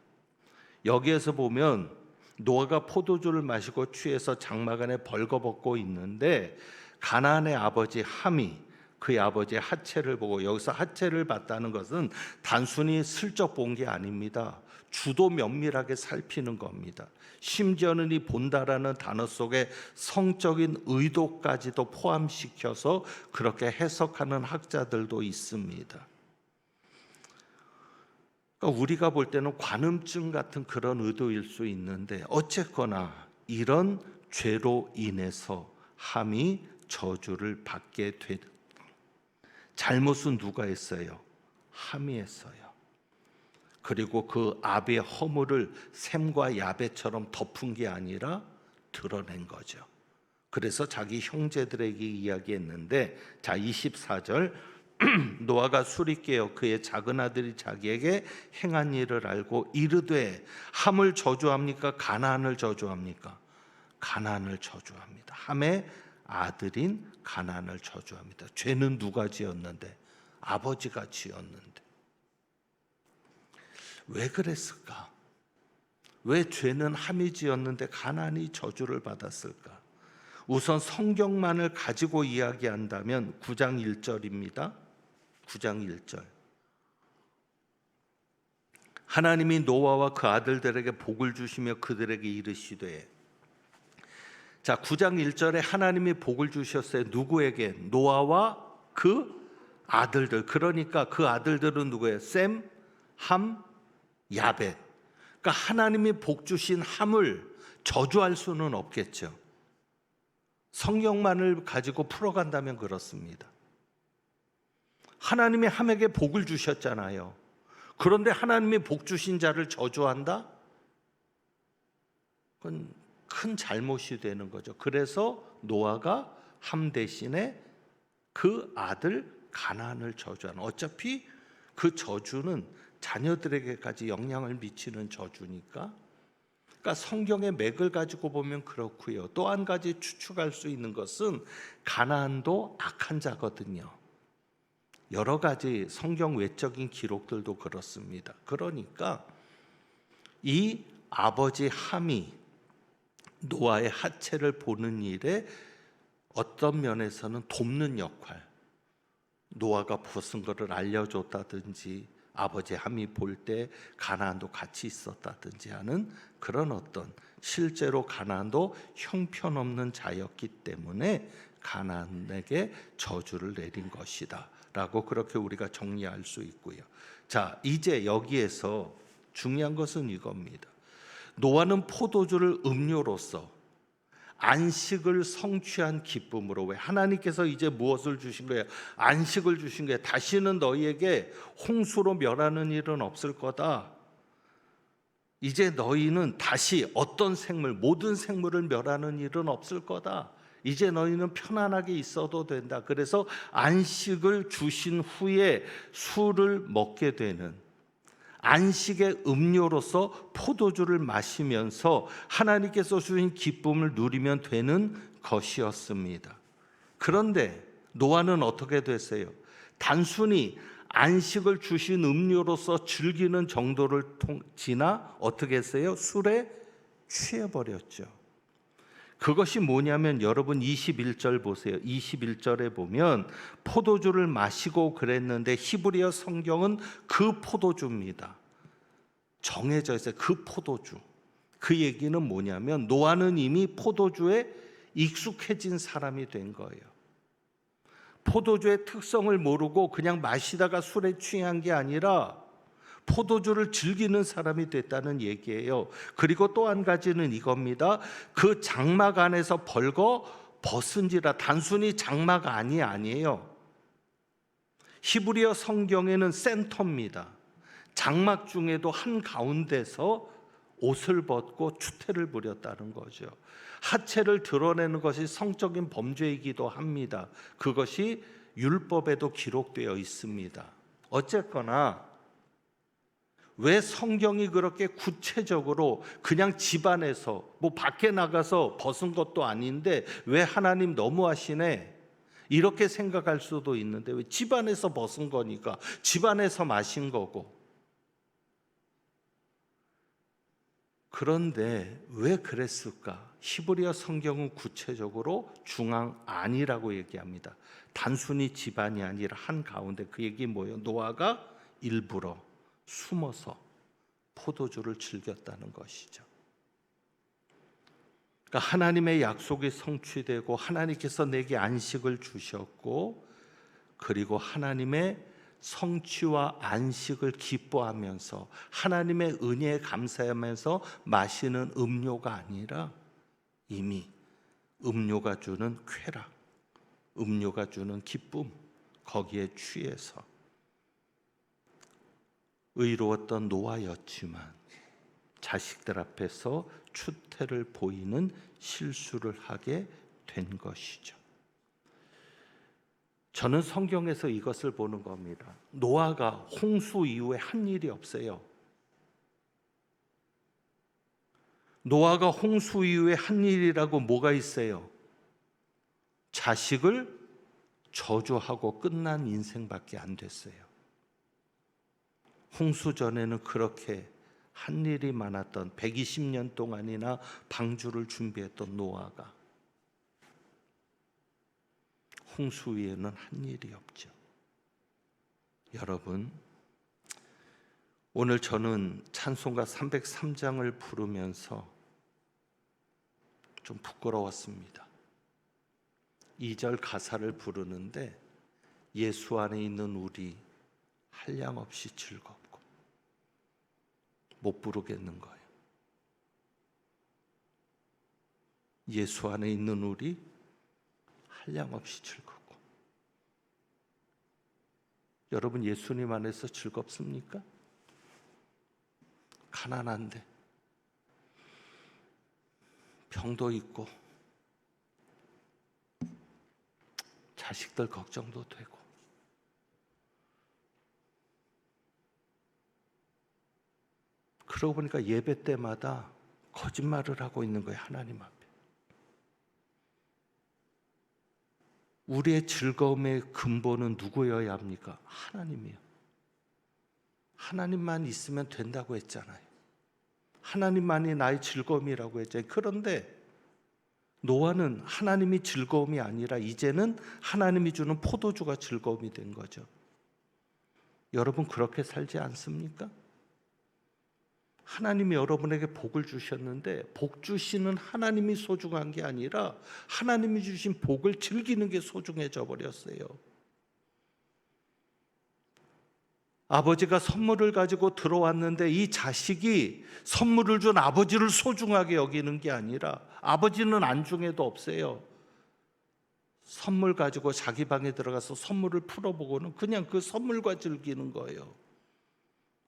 여기에서 보면 노아가 포도주를 마시고 취해서 장막 안에 벌거벗고 있는데 가나안의 아버지 함이 그의 아버지의 하체를 보고, 여기서 하체를 봤다는 것은 단순히 슬쩍 본 게 아닙니다. 주도 면밀하게 살피는 겁니다. 심지어는 이 본다라는 단어 속에 성적인 의도까지도 포함시켜서 그렇게 해석하는 학자들도 있습니다. 그러니까 우리가 볼 때는 관음증 같은 그런 의도일 수 있는데 어쨌거나 이런 죄로 인해서 함이 저주를 받게 된, 잘못은 누가 했어요? 함이 했어요. 그리고 그 아비의 허물을 셈과 야벳처럼 덮은 게 아니라 드러낸 거죠. 그래서 자기 형제들에게 이야기했는데, 자 24절 노아가 술이 깨어 그의 작은 아들이 자기에게 행한 일을 알고 이르되, 함을 저주합니까? 가나안을 저주합니까? 가나안을 저주합니다. 함의 아들인 가나안을 저주합니다. 죄는 누가 지었는데? 아버지가 지었는데. 왜 그랬을까? 왜 죄는 함이 지었는데 가나안이 저주를 받았을까? 우선 성경만을 가지고 이야기한다면 9장 1절입니다. 9장 1절. 하나님이 노아와 그 아들들에게 복을 주시며 그들에게 이르시되, 자 9장 1절에 하나님이 복을 주셨어요. 누구에게? 노아와 그 아들들. 그러니까 그 아들들은 누구예요? 셈, 함, 야벳. 그러니까 하나님이 복 주신 함을 저주할 수는 없겠죠. 성경만을 가지고 풀어간다면 그렇습니다. 하나님이 함에게 복을 주셨잖아요. 그런데 하나님이 복 주신 자를 저주한다? 그건 큰 잘못이 되는 거죠. 그래서 노아가 함 대신에 그 아들 가나안을 저주하는, 어차피 그 저주는 자녀들에게까지 영향을 미치는 저주니까. 그러니까 성경의 맥을 가지고 보면 그렇고요. 또 한 가지 추측할 수 있는 것은 가나안도 악한 자거든요. 여러 가지 성경 외적인 기록들도 그렇습니다. 그러니까 이 아버지 함이 노아의 하체를 보는 일에 어떤 면에서는 돕는 역할, 노아가 벗은 것을 알려줬다든지 아버지 함이 볼 때 가나안도 같이 있었다든지 하는 그런 어떤, 실제로 가나안도 형편없는 자였기 때문에 가나안에게 저주를 내린 것이다 라고 그렇게 우리가 정리할 수 있고요. 자, 이제 여기에서 중요한 것은 이겁니다. 노아는 포도주를 음료로서 안식을 성취한 기쁨으로, 왜 하나님께서 이제 무엇을 주신 거예요? 안식을 주신 거예요. 다시는 너희에게 홍수로 멸하는 일은 없을 거다. 이제 너희는 다시 어떤 생물, 모든 생물을 멸하는 일은 없을 거다. 이제 너희는 편안하게 있어도 된다. 그래서 안식을 주신 후에 술을 먹게 되는, 안식의 음료로서 포도주를 마시면서 하나님께서 주신 기쁨을 누리면 되는 것이었습니다. 그런데 노아는 어떻게 됐어요? 단순히 안식을 주신 음료로서 즐기는 정도를 지나 어떻게 했어요? 술에 취해버렸죠. 그것이 뭐냐면 여러분 21절 보세요. 21절에 보면 포도주를 마시고 그랬는데 히브리어 성경은 그 포도주입니다. 정해져 있어요. 그 포도주. 그 얘기는 뭐냐면 노아는 이미 포도주에 익숙해진 사람이 된 거예요. 포도주의 특성을 모르고 그냥 마시다가 술에 취한 게 아니라 포도주를 즐기는 사람이 됐다는 얘기예요. 그리고 또 한 가지는 이겁니다. 그 장막 안에서 벌거 벗은지라. 단순히 장막 안이 아니에요. 히브리어 성경에는 센터입니다. 장막 중에도 한 가운데서 옷을 벗고 추태를 부렸다는 거죠. 하체를 드러내는 것이 성적인 범죄이기도 합니다. 그것이 율법에도 기록되어 있습니다. 어쨌거나 왜 성경이 그렇게 구체적으로 그냥 집안에서 뭐 밖에 나가서 벗은 것도 아닌데 왜 하나님 너무하시네 이렇게 생각할 수도 있는데 왜 집안에서 벗은 거니까 집안에서 마신 거고. 그런데 왜 그랬을까? 히브리어 성경은 구체적으로 중앙 안이라고 얘기합니다. 단순히 집안이 아니라 한 가운데. 그 얘기 뭐예요? 노아가 일부러 숨어서 포도주를 즐겼다는 것이죠. 그러니까 하나님의 약속이 성취되고 하나님께서 내게 안식을 주셨고 그리고 하나님의 성취와 안식을 기뻐하면서 하나님의 은혜에 감사하면서 마시는 음료가 아니라 이미 음료가 주는 쾌락, 음료가 주는 기쁨, 거기에 취해서 의로웠던 노아였지만 자식들 앞에서 추태를 보이는 실수를 하게 된 것이죠. 저는 성경에서 이것을 보는 겁니다. 노아가 홍수 이후에 한 일이 없어요. 노아가 홍수 이후에 한 일이라고 뭐가 있어요? 자식을 저주하고 끝난 인생밖에 안 됐어요. 홍수 전에는 그렇게 한 일이 많았던 120년 동안이나 방주를 준비했던 노아가 홍수 위에는 한 일이 없죠. 여러분, 오늘 저는 찬송가 303장을 부르면서 좀 부끄러웠습니다. 2절 가사를 부르는데 예수 안에 있는 우리 한량없이 즐겁고 못 부르겠는 거예요. 예수 안에 있는 우리 한량없이 즐겁고. 여러분 예수님 안에서 즐겁습니까? 가난한데 병도 있고 자식들 걱정도 되고 그러고 보니까 예배 때마다 거짓말을 하고 있는 거예요. 하나님 앞에. 우리의 즐거움의 근본은 누구여야 합니까? 하나님이요. 하나님만 있으면 된다고 했잖아요. 하나님만이 나의 즐거움이라고 했잖아요. 그런데 노아는 하나님이 즐거움이 아니라 이제는 하나님이 주는 포도주가 즐거움이 된 거죠. 여러분 그렇게 살지 않습니까? 하나님이 여러분에게 복을 주셨는데 복 주시는 하나님이 소중한 게 아니라 하나님이 주신 복을 즐기는 게 소중해져 버렸어요. 아버지가 선물을 가지고 들어왔는데 이 자식이 선물을 준 아버지를 소중하게 여기는 게 아니라 아버지는 안중에도 없어요. 선물 가지고 자기 방에 들어가서 선물을 풀어보고는 그냥 그 선물과 즐기는 거예요.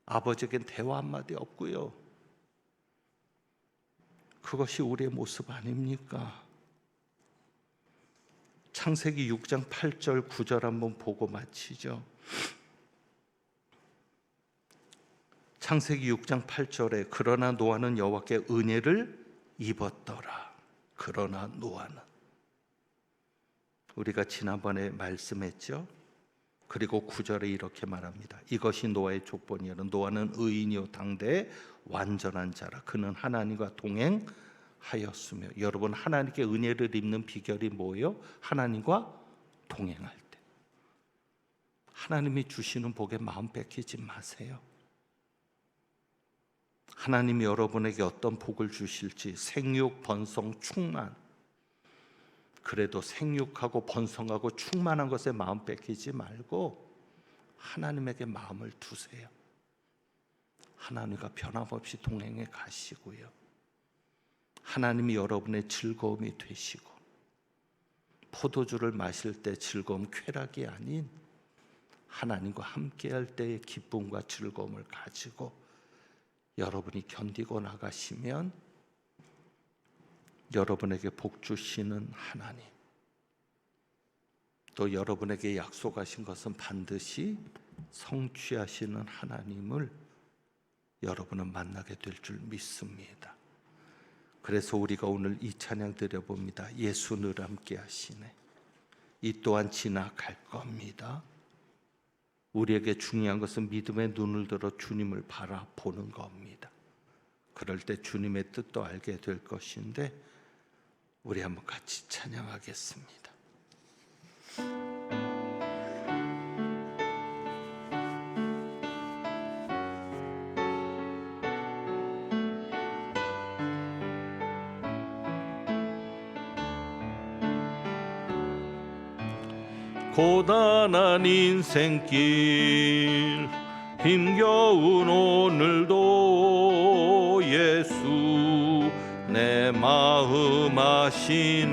아버지에겐 대화 한마디 없고요. 그것이 우리의 모습 아닙니까? 창세기 6장 8절 9절 한번 보고 마치죠. 창세기 6장 8절에 그러나 노아는 여호와께 은혜를 입었더라. 그러나 노아는 우리가 지난번에 말씀했죠. 그리고 9절에 이렇게 말합니다. 이것이 노아의 족본이라. 노아는 의인이요 당대의 완전한 자라. 그는 하나님과 동행하였더라. 하였으며. 여러분, 하나님께 은혜를 입는 비결이 뭐예요? 하나님과 동행할 때. 하나님이 주시는 복에 마음 뺏기지 마세요. 하나님이 여러분에게 어떤 복을 주실지, 생육, 번성, 충만, 그래도 생육하고 번성하고 충만한 것에 마음 뺏기지 말고 하나님에게 마음을 두세요. 하나님과 변함없이 동행해 가시고요, 하나님이 여러분의 즐거움이 되시고, 포도주를 마실 때 즐거움 쾌락이 아닌 하나님과 함께할 때의 기쁨과 즐거움을 가지고 여러분이 견디고 나가시면 여러분에게 복 주시는 하나님, 또 여러분에게 약속하신 것은 반드시 성취하시는 하나님을 여러분은 만나게 될 줄 믿습니다. 그래서 우리가 오늘 이 찬양 드려봅니다. 예수 늘 함께 하시네. 이 또한 지나갈 겁니다. 우리에게 중요한 것은 믿음의 눈을 들어 주님을 바라보는 겁니다. 그럴 때 주님의 뜻도 알게 될 것인데, 우리 한번 같이 찬양하겠습니다. 고단한 인생길 힘겨운 오늘도 예수 내 마음 아시네.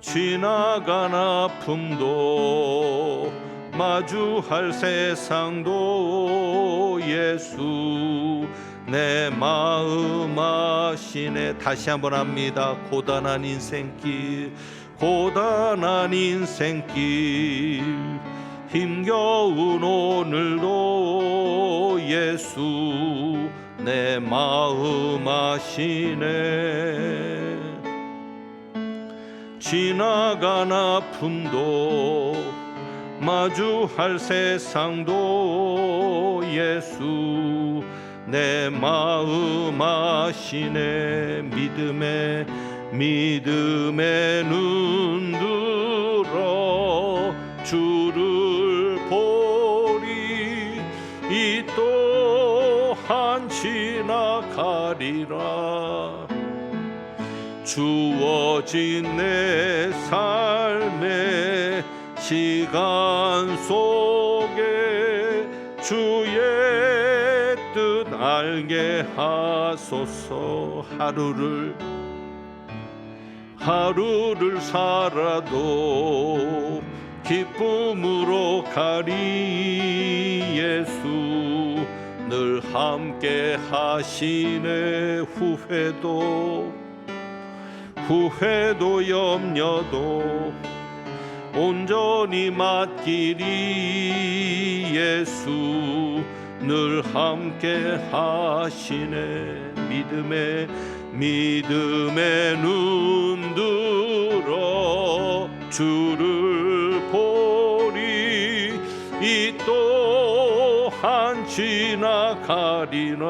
지나간 아픔도 마주할 세상도 예수 내 마음 아시네. 다시 한번 합니다. 고단한 인생길, 고단한 인생길 힘겨운 오늘도 예수 내 마음 아시네. 지나간 아픔도 마주할 세상도 예수 내 마음 아시네. 믿음의 눈 들어 주를 보리. 이 또한 지나가리라. 주어진 내 삶의 시간 속에 주의 뜻 알게 하소서. 하루를 살아도 기쁨으로 가리. 예수 늘 함께 하시네. 후회도 염려도 온전히 맡기리. 예수 늘 함께 하시네. 믿음의 눈 들어 주를 보리. 이 또한 지나가리라.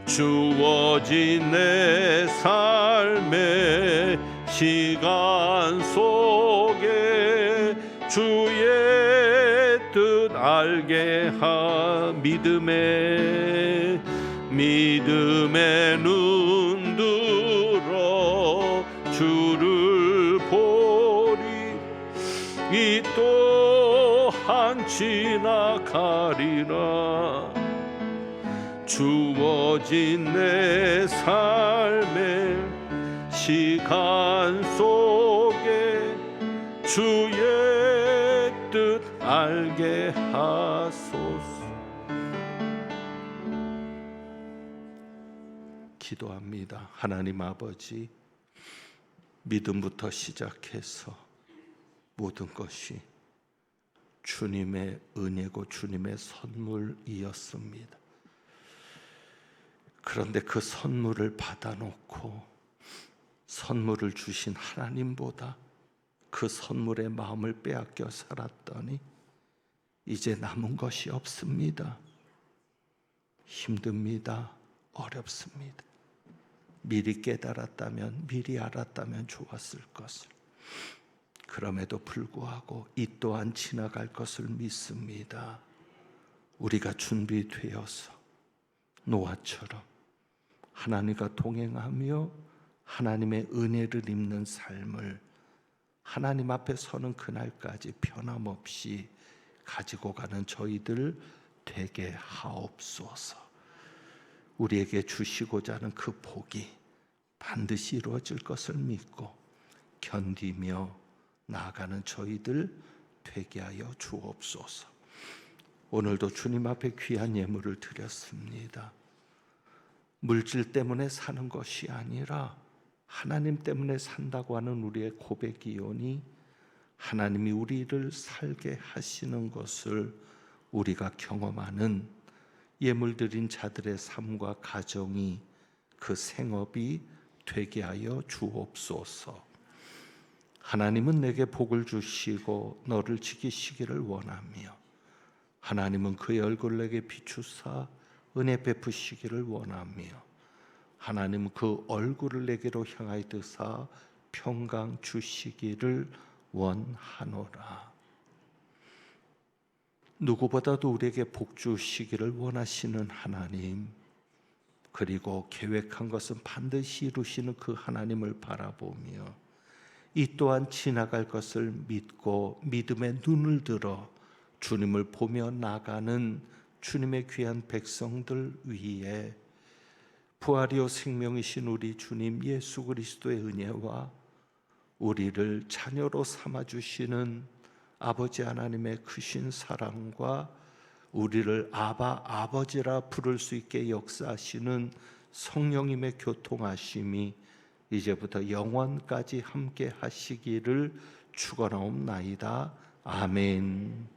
주어진 내 삶의 시간 속에 주의 뜻 알게 하. 믿음의 눈 들어 주를 보리. 이 또한 지나가리라. 주어진 내 삶의 시간 속에 주의 뜻 알게 하소서. 기도합니다. 하나님 아버지, 믿음부터 시작해서 모든 것이 주님의 은혜고 주님의 선물이었습니다. 그런데 그 선물을 받아놓고 선물을 주신 하나님보다 그 선물의 마음을 빼앗겨 살았더니 이제 남은 것이 없습니다. 힘듭니다. 어렵습니다. 미리 깨달았다면, 미리 알았다면 좋았을 것을. 그럼에도 불구하고 이 또한 지나갈 것을 믿습니다. 우리가 준비되어서 노아처럼 하나님과 동행하며 하나님의 은혜를 입는 삶을 하나님 앞에 서는 그날까지 변함없이 가지고 가는 저희들 되게 하옵소서. 우리에게 주시고자 하는 그 복이 반드시 이루어질 것을 믿고 견디며 나아가는 저희들 되게 하여 주옵소서. 오늘도 주님 앞에 귀한 예물을 드렸습니다. 물질 때문에 사는 것이 아니라 하나님 때문에 산다고 하는 우리의 고백이오니 하나님이 우리를 살게 하시는 것을 우리가 경험하는 예물 드린 자들의 삶과 가정이 그 생업이 되게 하여 주옵소서. 하나님은 내게 복을 주시고 너를 지키시기를 원하며 하나님은 그의 얼굴을 내게 비추사 은혜 베푸시기를 원하며 하나님은 그 얼굴을 내게로 향하여 드사 평강 주시기를 원하노라. 누구보다도 우리에게 복 주시기를 원하시는 하나님, 그리고 계획한 것은 반드시 이루시는 그 하나님을 바라보며 이 또한 지나갈 것을 믿고 믿음의 눈을 들어 주님을 보며 나가는 주님의 귀한 백성들 위에 부활이요 생명이신 우리 주님 예수 그리스도의 은혜와 우리를 자녀로 삼아주시는 아버지 하나님의 크신 사랑과 우리를 아바 아버지라 부를 수 있게 역사하시는 성령님의 교통하심이 이제부터 영원까지 함께 하시기를 축원하옵나이다. 아멘.